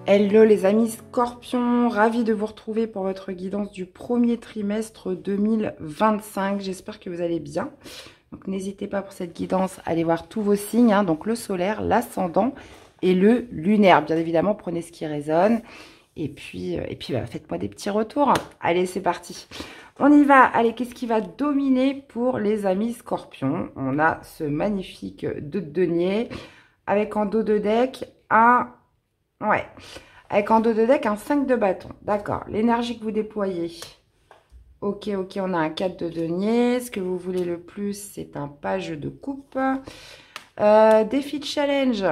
Hello les amis Scorpions, ravi de vous retrouver pour votre guidance du premier trimestre 2025. J'espère que vous allez bien. Donc n'hésitez pas pour cette guidance à aller voir tous vos signes, hein, donc le solaire, l'ascendant et le lunaire. Bien évidemment, prenez ce qui résonne et puis faites-moi des petits retours. Allez, c'est parti. On y va. Allez, qu'est-ce qui va dominer pour les amis Scorpions? On a ce magnifique 2 de denier avec en dos de deck un... Ouais, avec en dos de deck un 5 de bâton. D'accord, l'énergie que vous déployez. Ok, on a un 4 de denier. Ce que vous voulez le plus, c'est un page de coupe. Défi de challenge.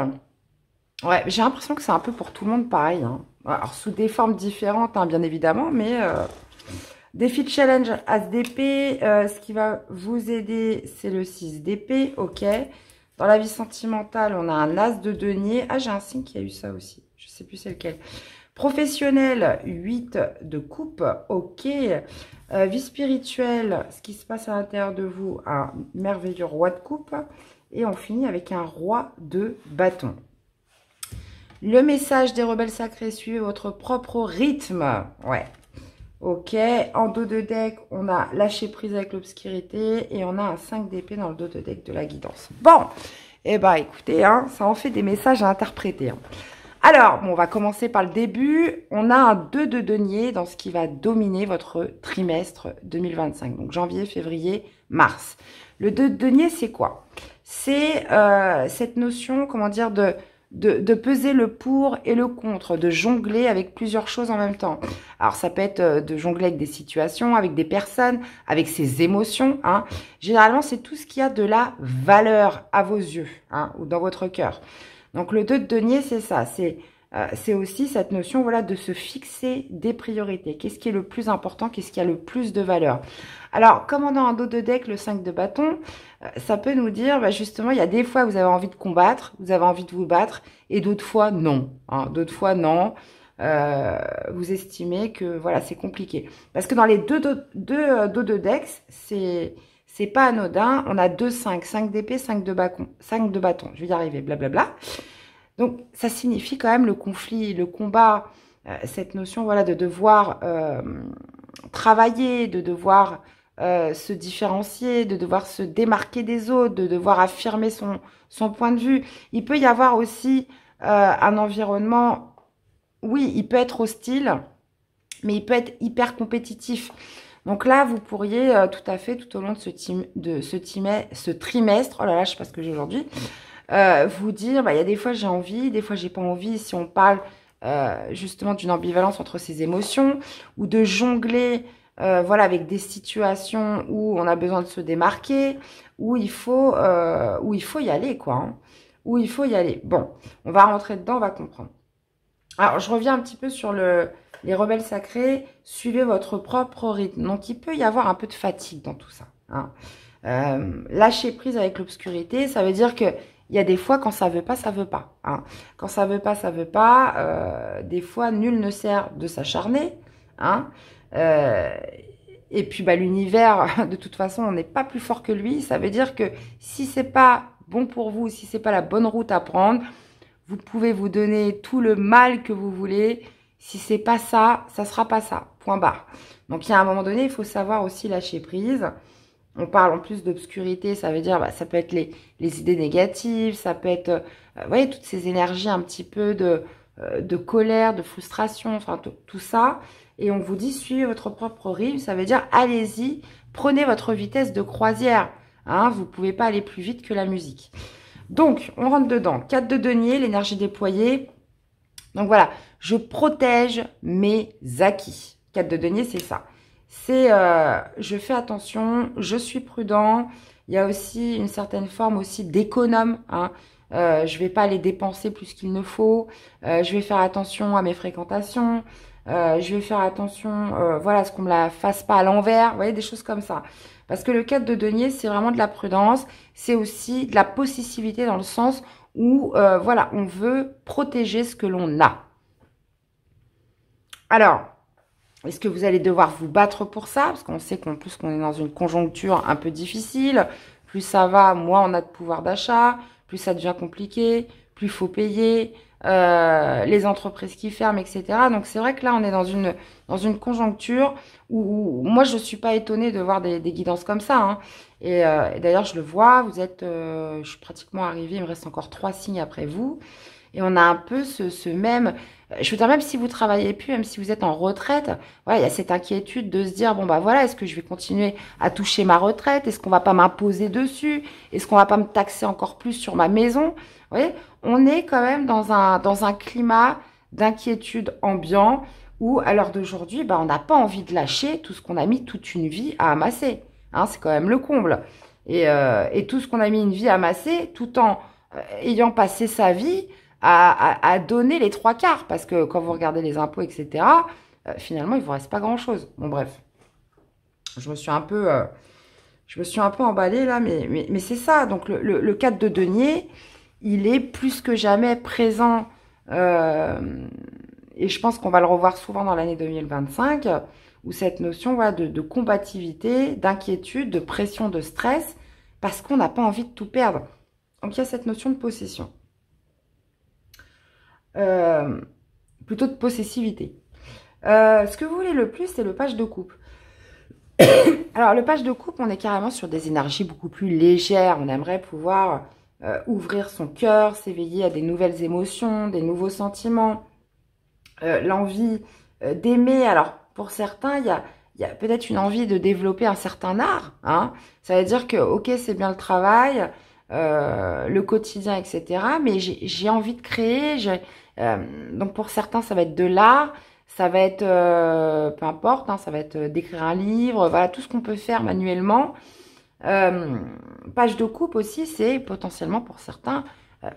Ouais, j'ai l'impression que c'est un peu pour tout le monde pareil, hein. Alors, sous des formes différentes, hein, bien évidemment, mais... Défi de challenge, As d'épée. Ce qui va vous aider, c'est le 6 d'épée. Ok. Dans la vie sentimentale, on a un As de denier. Ah, j'ai un signe qui a eu ça aussi. Je sais plus c'est lequel. Professionnel, 8 de coupe. Ok. Vie spirituelle, ce qui se passe à l'intérieur de vous, un merveilleux roi de coupe. Et on finit avec un roi de bâton. Le message des rebelles sacrés, suivez votre propre rythme. Ouais. Ok, en dos de deck, on a lâché prise avec l'obscurité et on a un 5 d'épée dans le dos de deck de la guidance. Bon, eh ben écoutez, hein, ça en fait des messages à interpréter, hein. Alors, bon, on va commencer par le début. On a un 2 de denier dans ce qui va dominer votre trimestre 2025. Donc janvier, février, mars. Le 2 de denier, c'est quoi? C'est cette notion, comment dire, de peser le pour et le contre, de jongler avec plusieurs choses en même temps. Alors, ça peut être de jongler avec des situations, avec des personnes, avec ses émotions, hein. Généralement, c'est tout ce qui a de la valeur à vos yeux, hein, ou dans votre cœur. Donc, le 2 de denier, c'est ça. C'est aussi cette notion, voilà, de se fixer des priorités. Qu'est-ce qui est le plus important? Qu'est-ce qui a le plus de valeur? Alors, comme on a un dos de deck, le 5 de bâton, ça peut nous dire, bah, justement, il y a des fois, vous avez envie de combattre, vous avez envie de vous battre, et d'autres fois, non, hein. D'autres fois, non. Vous estimez que, voilà, c'est compliqué. Parce que dans les deux dos de deck, c'est pas anodin. On a 2, 5, 5 d'épée, 5 de bâton, 5 de bâton. Je vais y arriver, blablabla. Donc, ça signifie quand même le conflit, le combat, cette notion, voilà, de devoir travailler, de devoir se différencier, de devoir se démarquer des autres, de devoir affirmer son point de vue. Il peut y avoir aussi un environnement, oui, il peut être hostile, mais il peut être hyper compétitif. Donc là, vous pourriez tout à fait, tout au long de ce trimestre, oh là là, je sais pas ce que j'ai aujourd'hui, vous dire, bah, il y a des fois j'ai envie, des fois j'ai pas envie. Si on parle justement d'une ambivalence entre ces émotions ou de jongler, voilà, avec des situations où on a besoin de se démarquer, où il faut y aller, quoi, hein, où il faut y aller. Bon, on va rentrer dedans, on va comprendre. Alors, je reviens un petit peu sur les rebelles sacrés. Suivez votre propre rythme. Donc, il peut y avoir un peu de fatigue dans tout ça, hein. Lâcher prise avec l'obscurité, ça veut dire que il y a des fois, quand ça veut pas, hein. Quand ça veut pas, ça veut pas. Des fois, nul ne sert de s'acharner, hein. Et puis, bah, l'univers, de toute façon, on n'est pas plus fort que lui. Ça veut dire que si c'est pas bon pour vous, si c'est pas la bonne route à prendre, vous pouvez vous donner tout le mal que vous voulez. Si c'est pas ça, ça sera pas ça. Point barre. Donc, il y a un moment donné, il faut savoir aussi lâcher prise. On parle en plus d'obscurité, ça veut dire, bah, ça peut être les idées négatives, ça peut être, vous voyez, toutes ces énergies un petit peu de colère, de frustration, enfin tout ça. Et on vous dit, suivez votre propre rythme, ça veut dire, allez-y, prenez votre vitesse de croisière, hein, vous ne pouvez pas aller plus vite que la musique. Donc, on rentre dedans. 4 de denier, l'énergie déployée. Donc voilà, je protège mes acquis. 4 de denier, c'est ça. C'est je fais attention, je suis prudent. Il y a aussi une certaine forme aussi d'économe, hein. Je vais pas les dépenser plus qu'il ne faut. Je vais faire attention à mes fréquentations. Je vais faire attention, voilà, à ce qu'on me la fasse pas à l'envers. Vous voyez, des choses comme ça. Parce que le 4 de denier, c'est vraiment de la prudence. C'est aussi de la possessivité dans le sens où, voilà, on veut protéger ce que l'on a. Alors, est-ce que vous allez devoir vous battre pour ça? Parce qu'on sait qu'en plus qu'on est dans une conjoncture un peu difficile. Plus ça va, moins on a de pouvoir d'achat. Plus ça devient compliqué. plus faut payer, les entreprises qui ferment, etc. Donc c'est vrai que là, on est dans une conjoncture où moi, je suis pas étonnée de voir des guidances comme ça. Hein. Et d'ailleurs, je le vois, vous êtes, je suis pratiquement arrivée, il me reste encore 3 signes après vous. Et on a un peu ce même, je veux dire, même si vous travaillez plus, même si vous êtes en retraite, voilà, il y a cette inquiétude de se dire, bon, bah voilà, est-ce que je vais continuer à toucher ma retraite? Est-ce qu'on va pas m'imposer dessus? Est-ce qu'on va pas me taxer encore plus sur ma maison? Vous voyez, on est quand même dans un climat d'inquiétude ambiant où, à l'heure d'aujourd'hui, bah, on n'a pas envie de lâcher tout ce qu'on a mis toute une vie à amasser. Hein, c'est quand même le comble. Et tout ce qu'on a mis une vie à amasser, tout en ayant passé sa vie à donner les 3 quarts. Parce que quand vous regardez les impôts, etc., finalement, il ne vous reste pas grand-chose. Bon, bref. Je me suis un peu emballée là, mais c'est ça. Donc, le 4 de denier, il est plus que jamais présent. Et je pense qu'on va le revoir souvent dans l'année 2025, où cette notion voilà, de combativité, d'inquiétude, de pression, de stress, parce qu'on n'a pas envie de tout perdre. Donc, il y a cette notion de possession. Plutôt de possessivité. Ce que vous voulez le plus, c'est le page de coupe. Alors, le page de coupe, on est carrément sur des énergies beaucoup plus légères. On aimerait pouvoir ouvrir son cœur, s'éveiller à des nouvelles émotions, des nouveaux sentiments, l'envie d'aimer. Alors, pour certains, il y a peut-être une envie de développer un certain art. Hein. Ça veut dire que, ok, c'est bien le travail, le quotidien, etc. Mais j'ai envie de créer. Donc, pour certains, ça va être de l'art. Ça va être, peu importe, hein, ça va être d'écrire un livre, voilà, tout ce qu'on peut faire manuellement. Page de coupe aussi, c'est potentiellement pour certains,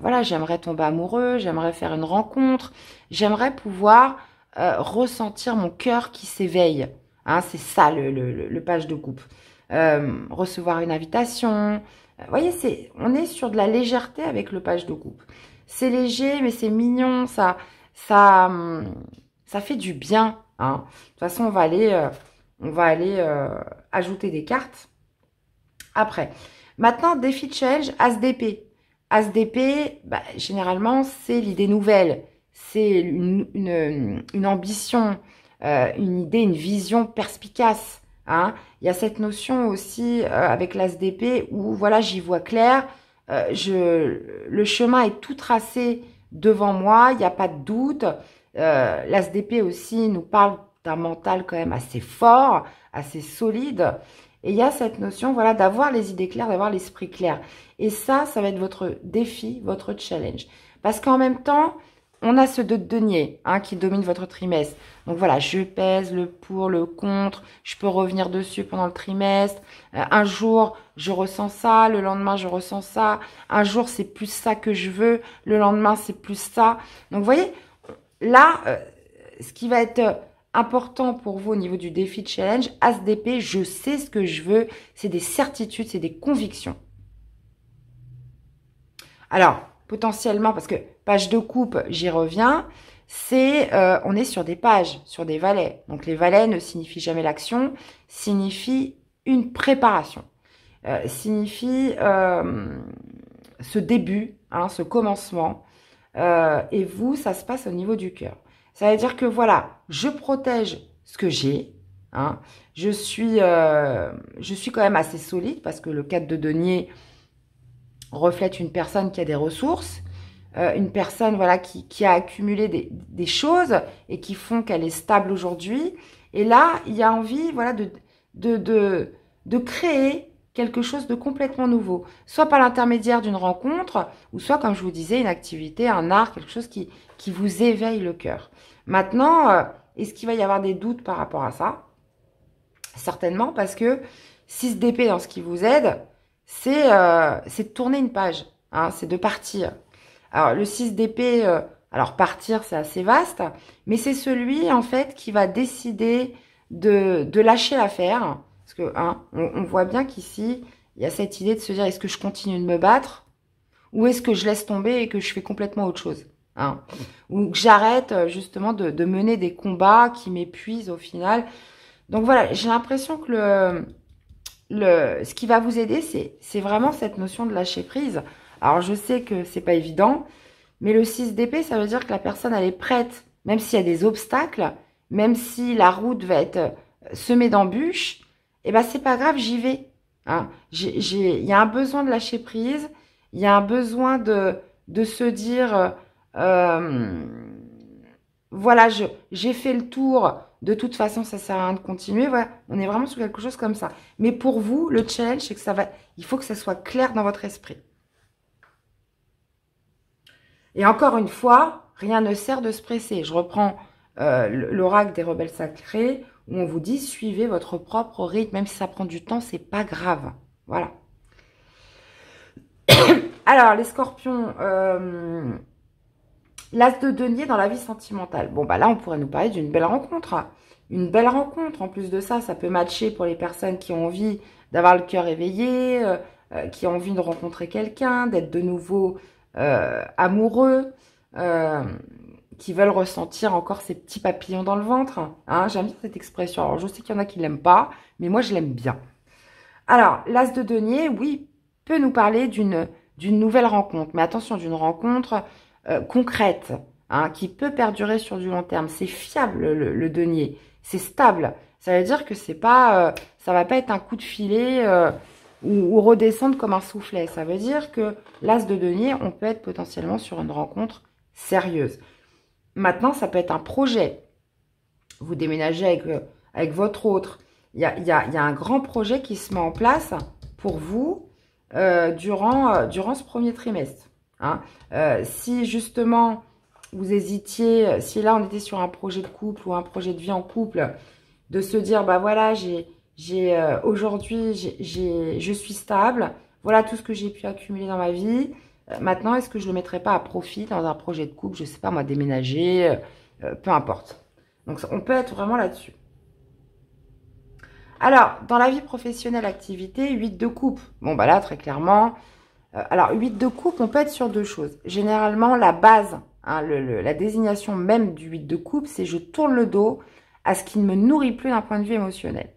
voilà, j'aimerais tomber amoureux, j'aimerais faire une rencontre, j'aimerais pouvoir ressentir mon cœur qui s'éveille. Hein, c'est ça le page de coupe. Recevoir une invitation. Vous voyez, on est sur de la légèreté avec le page de coupe. C'est léger, mais c'est mignon, ça fait du bien. Hein. De toute façon, on va aller ajouter des cartes après. Maintenant, défi challenge, As d'épée. As d'épée, bah, généralement, c'est l'idée nouvelle. C'est une ambition, une idée, une vision perspicace. Hein. Il y a cette notion aussi avec l'As d'épée où, voilà, j'y vois clair. Le chemin est tout tracé devant moi, il n'y a pas de doute. L'As d'épée aussi nous parle d'un mental quand même assez fort, assez solide. Et il y a cette notion, voilà, d'avoir les idées claires, d'avoir l'esprit clair. Et ça va être votre défi, votre challenge. Parce qu'en même temps, on a ce 2 de denier hein, qui domine votre trimestre. Donc voilà, je pèse le pour, le contre. Je peux revenir dessus pendant le trimestre. Un jour, je ressens ça. Le lendemain, je ressens ça. Un jour, c'est plus ça que je veux. Le lendemain, c'est plus ça. Donc vous voyez, là, ce qui va être important pour vous au niveau du défi challenge, As d'épée, je sais ce que je veux. C'est des certitudes, c'est des convictions. Alors, potentiellement, parce que page de coupe, j'y reviens, on est sur des pages, sur des valets. Donc, les valets ne signifient jamais l'action, signifient une préparation. Signifie ce début, hein, ce commencement. Et vous, ça se passe au niveau du cœur. Ça veut dire que voilà, je protège ce que j'ai. Hein. Je suis quand même assez solide parce que le 4 de denier reflète une personne qui a des ressources, une personne voilà qui a accumulé des choses et qui font qu'elle est stable aujourd'hui. Et là, il y a envie voilà de créer quelque chose de complètement nouveau, soit par l'intermédiaire d'une rencontre, ou soit, comme je vous disais, une activité, un art, quelque chose qui vous éveille le cœur. Maintenant, est-ce qu'il va y avoir des doutes par rapport à ça? Certainement, parce que 6 d'épée dans ce qui vous aide, c'est de tourner une page, hein, c'est de partir. Alors, le 6 d'épée, alors partir, c'est assez vaste, mais c'est celui, en fait, qui va décider de lâcher l'affaire. Parce que, hein, on voit bien qu'ici, il y a cette idée de se dire, est-ce que je continue de me battre ou est-ce que je laisse tomber et que je fais complètement autre chose hein, ou que j'arrête justement de mener des combats qui m'épuisent au final. Donc voilà, j'ai l'impression que ce qui va vous aider, c'est vraiment cette notion de lâcher prise. Alors, je sais que c'est pas évident, Mais le 6 d'épée, ça veut dire que la personne, elle est prête, même s'il y a des obstacles, même si la route va être semée d'embûches, eh ben, c'est pas grave, j'y vais. Hein. Il y a un besoin de lâcher prise, il y a un besoin de se dire, voilà, j'ai fait le tour, de toute façon, ça sert à rien de continuer. Voilà, on est vraiment sur quelque chose comme ça. Mais pour vous, le challenge, c'est que il faut que ça soit clair dans votre esprit. Et encore une fois, rien ne sert de se presser. Je reprends l'oracle des rebelles sacrés, où on vous dit, suivez votre propre rythme, même si ça prend du temps, c'est pas grave. Voilà. Alors, les scorpions, l'as de denier dans la vie sentimentale. Bon, bah là, on pourrait nous parler d'une belle rencontre. Une belle rencontre. En plus de ça, ça peut matcher pour les personnes qui ont envie d'avoir le cœur éveillé, qui ont envie de rencontrer quelqu'un, d'être de nouveau amoureux, qui veulent ressentir encore ces petits papillons dans le ventre. Hein, j'aime bien cette expression. Alors, je sais qu'il y en a qui ne l'aiment pas, mais moi, je l'aime bien. Alors, l'as de denier, oui, peut nous parler d'une nouvelle rencontre. Mais attention, d'une rencontre concrète, hein, qui peut perdurer sur du long terme. C'est fiable, le denier. C'est stable. Ça veut dire que c'est pas, ça va pas être un coup de filet ou redescendre comme un soufflet. Ça veut dire que l'as de denier, on peut être potentiellement sur une rencontre sérieuse. Maintenant, ça peut être un projet. Vous déménagez avec votre autre. Il y a un grand projet qui se met en place pour vous durant ce premier trimestre. Hein. Si justement vous hésitiez, si là on était sur un projet de couple ou un projet de vie en couple, de se dire, bah voilà, aujourd'hui, je suis stable, voilà tout ce que j'ai pu accumuler dans ma vie. Maintenant, est-ce que je ne le mettrai pas à profit dans un projet de couple, je ne sais pas moi, déménager, peu importe. Donc, on peut être vraiment là-dessus. Alors, dans la vie professionnelle, activité, 8 de coupe. Bon, bah là, très clairement. Alors, 8 de coupe, on peut être sur deux choses. Généralement, la base, hein, la désignation même du 8 de coupe, c'est je tourne le dos à ce qui ne me nourrit plus d'un point de vue émotionnel.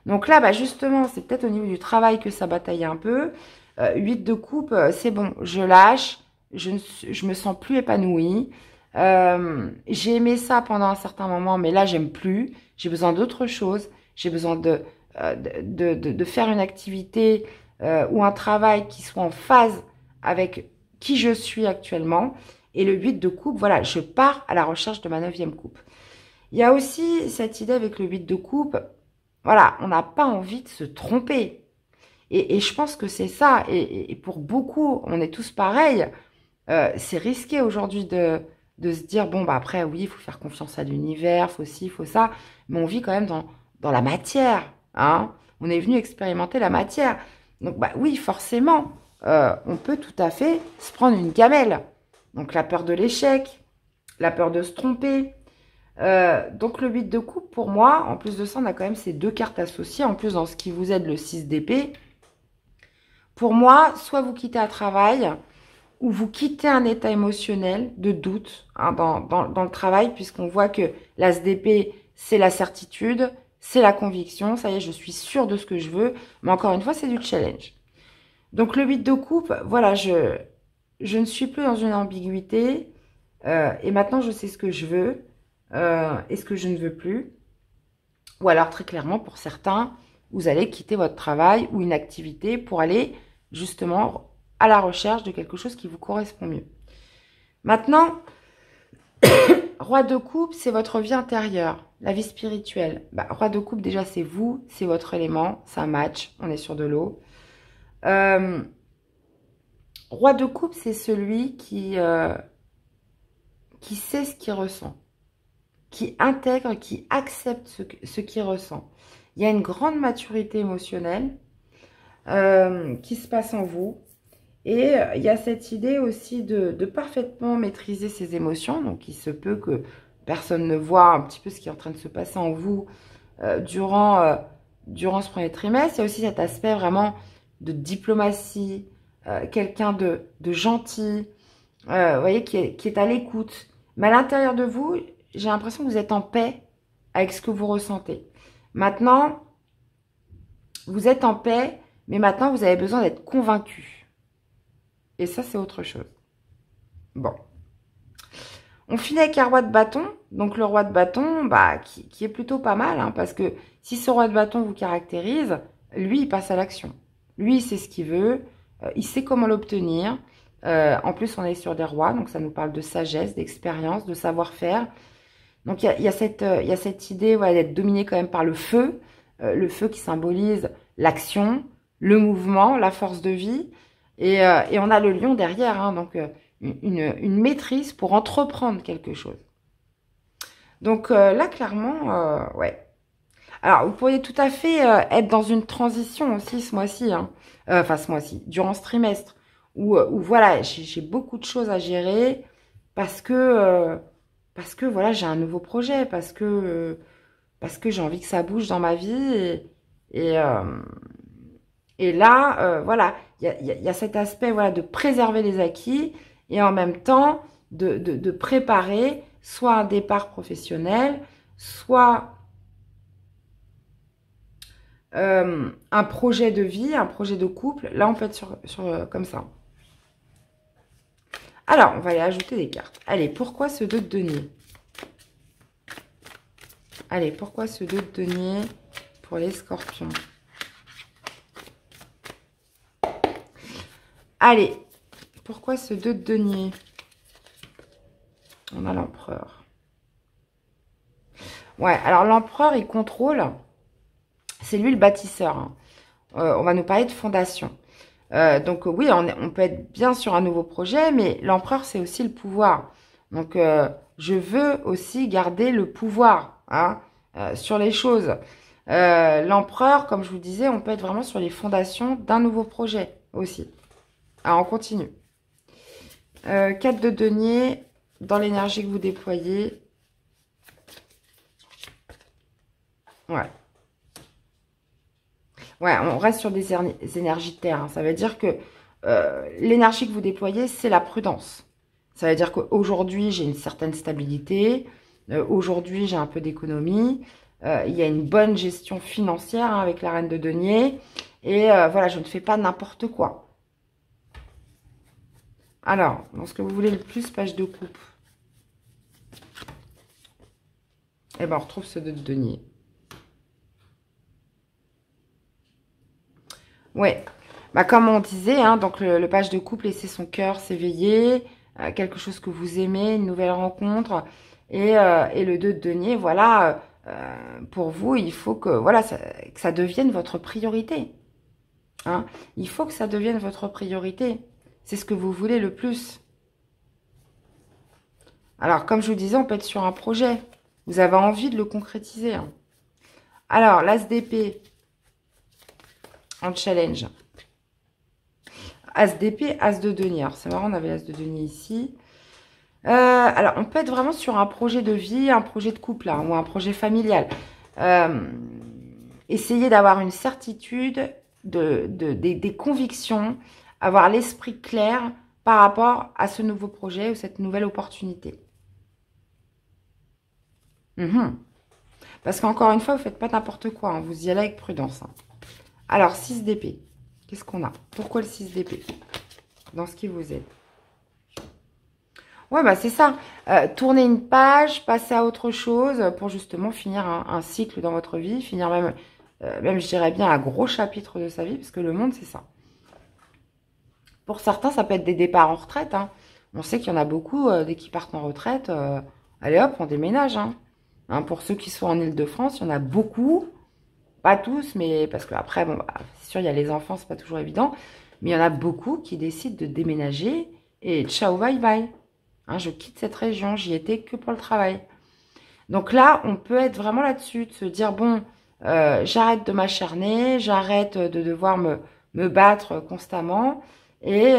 Donc là, bah justement, c'est peut-être au niveau du travail que ça bataille un peu. 8 de coupe, c'est bon, je lâche, je me sens plus épanouie. J'ai aimé ça pendant un certain moment, mais là, j'aime plus. J'ai besoin d'autre chose. J'ai besoin de faire une activité ou un travail qui soit en phase avec qui je suis actuellement. Et le 8 de coupe, voilà, je pars à la recherche de ma 9e coupe. Il y a aussi cette idée avec le 8 de coupe, voilà, on n'a pas envie de se tromper. Et je pense que c'est ça. Et pour beaucoup, on est tous pareils. C'est risqué aujourd'hui de se dire, bon, bah après, oui, il faut faire confiance à l'univers, faut ci, faut ça. Mais on vit quand même dans la matière. Hein. On est venu expérimenter la matière. Donc, bah oui, forcément, on peut tout à fait se prendre une gamelle. Donc, la peur de l'échec, la peur de se tromper. Donc, le 8 de coupe, pour moi, en plus de ça, on a quand même ces deux cartes associées. En plus, dans ce qui vous aide, le 6 d'épée. Pour moi, soit vous quittez un travail, ou vous quittez un état émotionnel de doute hein, dans le travail, puisqu'on voit que l'as d'épée, c'est la certitude, c'est la conviction. Ça y est, je suis sûre de ce que je veux. Mais encore une fois, c'est du challenge. Donc, le 8 de coupe, voilà, je ne suis plus dans une ambiguïté. Et maintenant, je sais ce que je veux et ce que je ne veux plus. Ou alors, très clairement, pour certains, vous allez quitter votre travail ou une activité pour aller justement à la recherche de quelque chose qui vous correspond mieux. Maintenant, roi de coupe, c'est votre vie intérieure, la vie spirituelle. Bah, roi de coupe, déjà, c'est vous, c'est votre élément, c'est un match, on est sur de l'eau. Roi de coupe, c'est celui qui sait ce qu'il ressent, qui intègre, qui accepte ce qu'il ressent. Il y a une grande maturité émotionnelle qui se passe en vous. Et il y a cette idée aussi de parfaitement maîtriser ses émotions. Donc, il se peut que personne ne voit un petit peu ce qui est en train de se passer en vous durant ce premier trimestre. Il y a aussi cet aspect vraiment de diplomatie, quelqu'un de gentil, vous voyez, qui est à l'écoute. Mais à l'intérieur de vous, j'ai l'impression que vous êtes en paix avec ce que vous ressentez. Maintenant, vous êtes en paix, mais maintenant, vous avez besoin d'être convaincu. Et ça, c'est autre chose. Bon. On finit avec un roi de bâton. Donc, le roi de bâton, bah, qui est plutôt pas mal, hein, parce que si ce roi de bâton vous caractérise, lui, il passe à l'action. Lui, il sait ce qu'il veut, il sait comment l'obtenir. En plus, on est sur des rois, donc ça nous parle de sagesse, d'expérience, de savoir-faire. Donc, il y a cette idée ouais, d'être dominé quand même par le feu qui symbolise l'action, le mouvement, la force de vie. Et on a le lion derrière, hein, donc une maîtrise pour entreprendre quelque chose. Donc là, clairement, ouais. Alors, vous pourriez tout à fait être dans une transition aussi ce mois-ci, hein. Enfin ce mois-ci, durant ce trimestre, où voilà, j'ai beaucoup de choses à gérer parce que voilà, j'ai un nouveau projet, parce que j'ai envie que ça bouge dans ma vie et, euh, et là, voilà, il y a cet aspect voilà, de préserver les acquis et en même temps de préparer soit un départ professionnel, soit un projet de vie, un projet de couple. Là, on peut être comme ça. Alors, on va aller ajouter des cartes. Allez, pourquoi ce 2 de denier? Allez, pourquoi ce 2 de denier pour les scorpions? Allez, pourquoi ce 2 de denier? On a l'empereur. Ouais, alors l'empereur, il contrôle. C'est lui le bâtisseur. Hein. On va nous parler de fondation. Donc oui, on peut être bien sur un nouveau projet, mais l'empereur, c'est aussi le pouvoir. Donc, je veux aussi garder le pouvoir hein, sur les choses. L'empereur, comme je vous disais, on peut être vraiment sur les fondations d'un nouveau projet aussi. Alors, on continue. 4 de denier, dans l'énergie que vous déployez. Ouais. Ouais, on reste sur des énergies de terre. Hein. Ça veut dire que l'énergie que vous déployez, c'est la prudence. Ça veut dire qu'aujourd'hui, j'ai une certaine stabilité. Aujourd'hui, j'ai un peu d'économie. Il y a une bonne gestion financière hein, avec la reine de denier. Et voilà, je ne fais pas n'importe quoi. Alors, dans ce que vous voulez le plus, page de coupe. Eh bien, on retrouve ce 2 de denier. Ouais, bah, comme on disait, hein, donc le page de couple, laisser son cœur s'éveiller, quelque chose que vous aimez, une nouvelle rencontre. Et le 2 de denier, voilà, pour vous, il faut que, voilà, que ça devienne votre priorité. Hein. Il faut que ça devienne votre priorité. C'est ce que vous voulez le plus. Alors, comme je vous disais, on peut être sur un projet. Vous avez envie de le concrétiser. Hein. Alors, l'as d'épée en challenge. As d'épée, as de denier. Alors, c'est marrant, on avait l'as de denier ici. Alors, on peut être vraiment sur un projet de vie, un projet de couple, là, ou un projet familial. Essayez d'avoir une certitude, des convictions, avoir l'esprit clair par rapport à ce nouveau projet ou cette nouvelle opportunité. Parce qu'encore une fois, vous ne faites pas n'importe quoi. Hein, vous y allez avec prudence. Hein. Alors, 6 d'épée. Qu'est-ce qu'on a? Pourquoi le 6 d'épée? Dans ce qui vous aide. Ouais, bah c'est ça. Tourner une page, passer à autre chose pour justement finir un cycle dans votre vie, finir même, je dirais bien, un gros chapitre de sa vie, parce que le monde, c'est ça. Pour certains, ça peut être des départs en retraite. Hein. On sait qu'il y en a beaucoup, dès qu'ils partent en retraite, allez hop, on déménage. Hein. Hein, pour ceux qui sont en Île-de-France, il y en a beaucoup. Pas tous, mais parce qu'après, bon, bah, c'est sûr, il y a les enfants, c'est pas toujours évident. Mais il y en a beaucoup qui décident de déménager et ciao, bye bye. Hein, je quitte cette région, j'y étais que pour le travail. Donc là, on peut être vraiment là-dessus, de se dire, bon, j'arrête de m'acharner, j'arrête de devoir me battre constamment et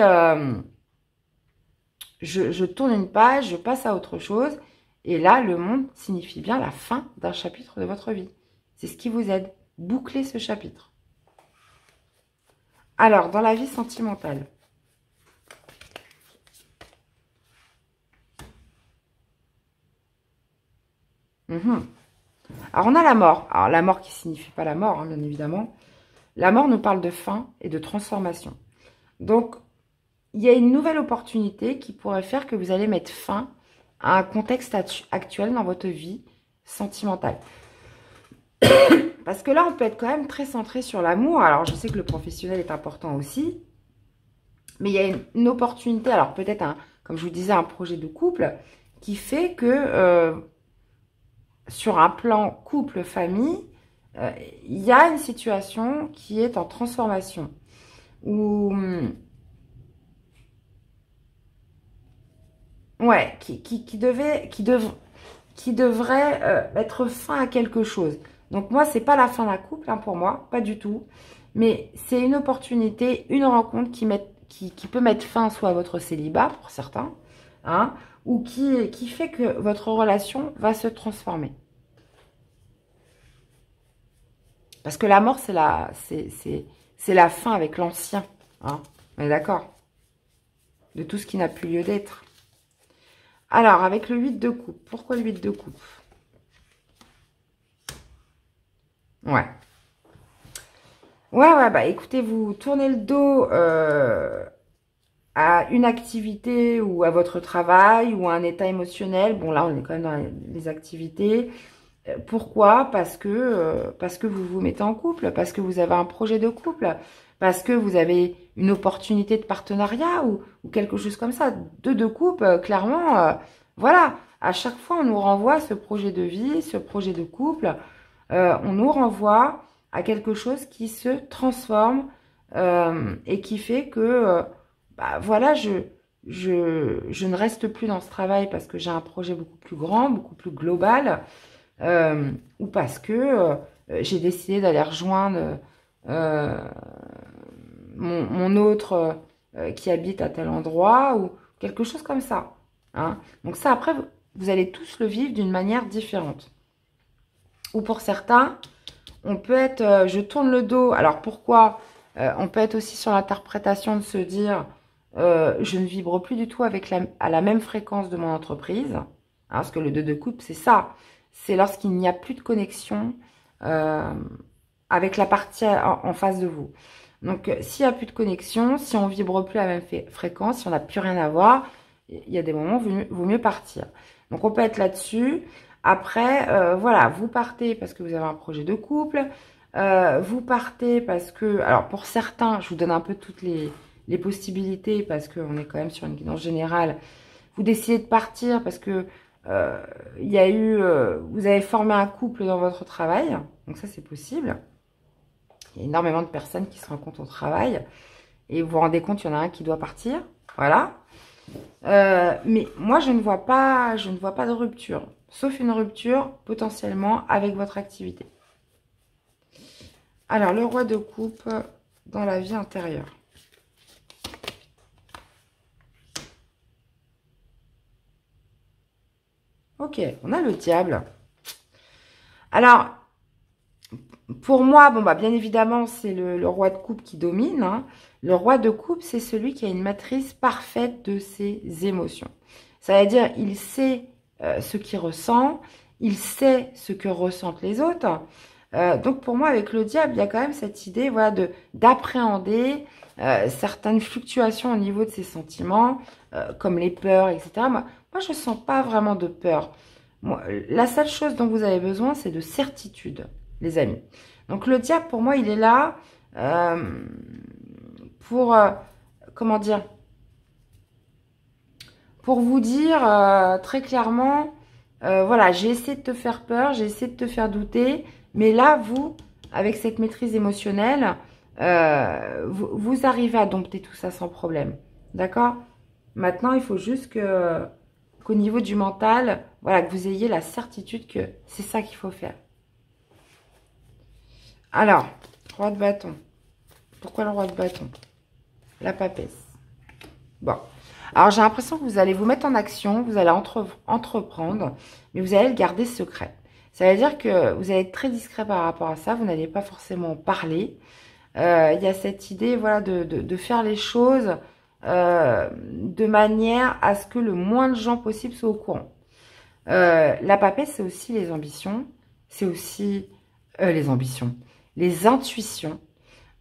je tourne une page, je passe à autre chose. Et là, le monde signifie bien la fin d'un chapitre de votre vie. C'est ce qui vous aide. Boucler ce chapitre. Alors, dans la vie sentimentale. Alors, on a la mort. Alors, la mort qui signifie pas la mort, hein, bien évidemment. La mort nous parle de fin et de transformation. Donc, il y a une nouvelle opportunité qui pourrait faire que vous allez mettre fin à un contexte actuel dans votre vie sentimentale. Parce que là, on peut être quand même très centré sur l'amour. Alors, je sais que le professionnel est important aussi. Mais il y a une opportunité, alors peut-être, comme je vous disais, un projet de couple qui fait que sur un plan couple-famille, il y a une situation qui est en transformation. Où, ouais, qui devrait mettre fin à quelque chose. Donc moi, c'est pas la fin d'un couple, hein, pour moi, pas du tout. Mais c'est une opportunité, une rencontre qui peut mettre fin soit à votre célibat, pour certains, hein, ou qui fait que votre relation va se transformer. Parce que la mort, c'est la fin avec l'ancien. Hein, on est d'accord? De tout ce qui n'a plus lieu d'être. Alors, avec le 8 de coupe. Pourquoi le 8 de coupe? Ouais. Ouais, bah écoutez, vous tournez le dos à une activité ou à votre travail ou à un état émotionnel. Bon, là, on est quand même dans les activités. Pourquoi? Parce que vous vous mettez en couple, parce que vous avez un projet de couple, parce que vous avez une opportunité de partenariat ou quelque chose comme ça. De couple, clairement, voilà. À chaque fois, on nous renvoie ce projet de vie, ce projet de couple. On nous renvoie à quelque chose qui se transforme et qui fait que, bah, voilà, je ne reste plus dans ce travail parce que j'ai un projet beaucoup plus grand, beaucoup plus global. Ou parce que j'ai décidé d'aller rejoindre mon autre qui habite à tel endroit ou quelque chose comme ça. Hein. Donc ça, après, vous allez tous le vivre d'une manière différente. Ou pour certains, on peut être, je tourne le dos. Alors pourquoi on peut être aussi sur l'interprétation de se dire, je ne vibre plus du tout à la même fréquence de mon entreprise. Hein, parce que le 2 de coupe, c'est ça. C'est lorsqu'il n'y a plus de connexion avec la partie en face de vous. Donc, s'il n'y a plus de connexion, si on vibre plus à la même fréquence, si on n'a plus rien à voir, il y a des moments où il vaut mieux partir. Donc, on peut être là-dessus. Après, voilà, vous partez parce que vous avez un projet de couple. Vous partez parce que... Alors, pour certains, je vous donne un peu toutes les possibilités parce qu'on est quand même sur une guidance générale. Vous décidez de partir parce que il y a eu, vous avez formé un couple dans votre travail, donc ça c'est possible. Il y a énormément de personnes qui se rencontrent au travail et vous vous rendez compte, il y en a un qui doit partir, voilà. Mais moi je ne vois pas de rupture, sauf une rupture potentiellement avec votre activité. Alors le roi de coupe dans la vie intérieure. Ok, on a le diable. Alors, pour moi, bon, bah, bien évidemment, c'est le roi de coupe qui domine. Hein. Le roi de coupe, c'est celui qui a une maîtrise parfaite de ses émotions. Ça veut dire, il sait ce qu'il ressent, il sait ce que ressentent les autres. Donc, pour moi, avec le diable, il y a quand même cette idée, voilà, d'appréhender certaines fluctuations au niveau de ses sentiments, comme les peurs, etc. Moi, je ne sens pas vraiment de peur. Moi, la seule chose dont vous avez besoin, c'est de certitude, les amis. Donc, le diable, pour moi, il est là pour, comment dire, pour vous dire très clairement, voilà, j'ai essayé de te faire peur, j'ai essayé de te faire douter, mais là, vous, avec cette maîtrise émotionnelle, vous arrivez à dompter tout ça sans problème. D'accord? Maintenant, il faut juste qu'au niveau du mental, voilà, que vous ayez la certitude que c'est ça qu'il faut faire. Alors, roi de bâton. Pourquoi le roi de bâton? La papesse. Bon. Alors, j'ai l'impression que vous allez vous mettre en action, vous allez entreprendre, mais vous allez le garder secret. Ça veut dire que vous allez être très discret par rapport à ça, vous n'allez pas forcément parler. Il y a cette idée, voilà, de faire les choses de manière à ce que le moins de gens possible soient au courant. La papesse, c'est aussi les ambitions, c'est aussi les ambitions, les intuitions.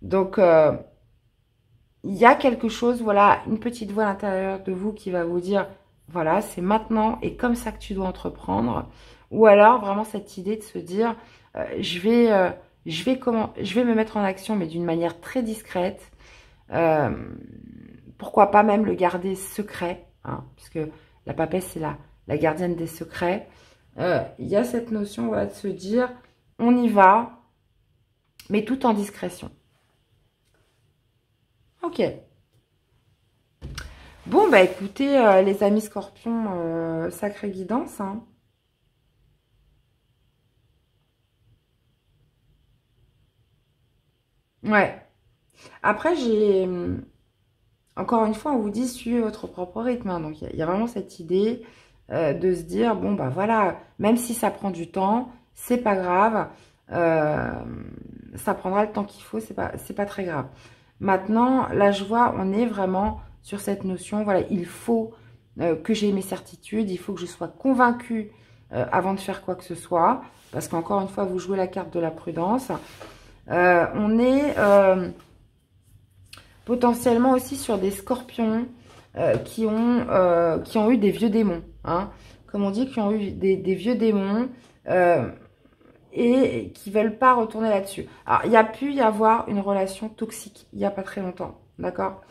Donc, il y a quelque chose, voilà, une petite voix à l'intérieur de vous qui va vous dire Voilà, c'est maintenant et comme ça que tu dois entreprendre. Ou alors, vraiment, cette idée de se dire, je vais me mettre en action, mais d'une manière très discrète. Pourquoi pas même le garder secret, hein, puisque la papesse, c'est la gardienne des secrets. Il y a cette notion, voilà, de se dire, on y va, mais tout en discrétion. Ok. Bon, bah écoutez, les amis scorpions, sacrée guidance, hein. Ouais. Après, encore une fois, on vous dit, suivez votre propre rythme, hein. Donc, il y a vraiment cette idée de se dire, bon, bah voilà, même si ça prend du temps, c'est pas grave. Ça prendra le temps qu'il faut, c'est pas très grave. Maintenant, là, je vois, on est vraiment sur cette notion, voilà, il faut que j'ai mes certitudes, il faut que je sois convaincue avant de faire quoi que ce soit, parce qu'encore une fois, vous jouez la carte de la prudence. On est potentiellement aussi sur des scorpions qui ont eu des vieux démons, hein, comme on dit, qui ont eu des vieux démons et qui veulent pas retourner là-dessus. Alors, il y a pu y avoir une relation toxique il n'y a pas très longtemps, d'accord,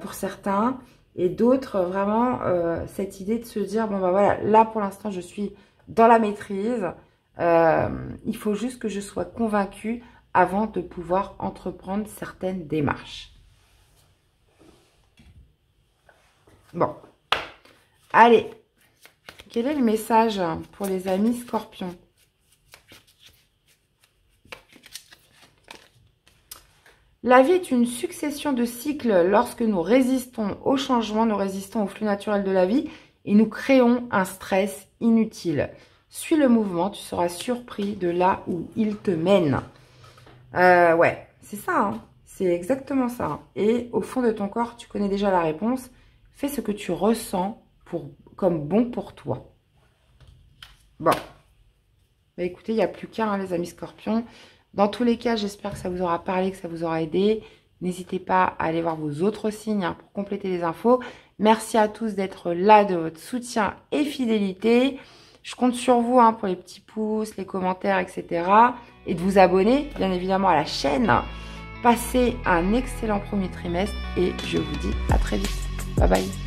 pour certains, et d'autres, vraiment, cette idée de se dire, bon, bah voilà, là, pour l'instant, je suis dans la maîtrise, il faut juste que je sois convaincue avant de pouvoir entreprendre certaines démarches. Bon, allez, quel est le message pour les amis scorpions? La vie est une succession de cycles. Lorsque nous résistons au changement, nous résistons au flux naturel de la vie et nous créons un stress inutile. Suis le mouvement, tu seras surpris de là où il te mène. Ouais, c'est ça, hein. C'est exactement ça, hein. Et au fond de ton corps, tu connais déjà la réponse. Fais ce que tu ressens comme bon pour toi. Bon. Bah, écoutez, il n'y a plus qu'à, hein, les amis scorpions. Dans tous les cas, j'espère que ça vous aura parlé, que ça vous aura aidé. N'hésitez pas à aller voir vos autres signes, hein, pour compléter les infos. Merci à tous d'être là, de votre soutien et fidélité. Je compte sur vous, hein, pour les petits pouces, les commentaires, etc. Et de vous abonner, bien évidemment, à la chaîne. Passez un excellent premier trimestre et je vous dis à très vite. Bye bye.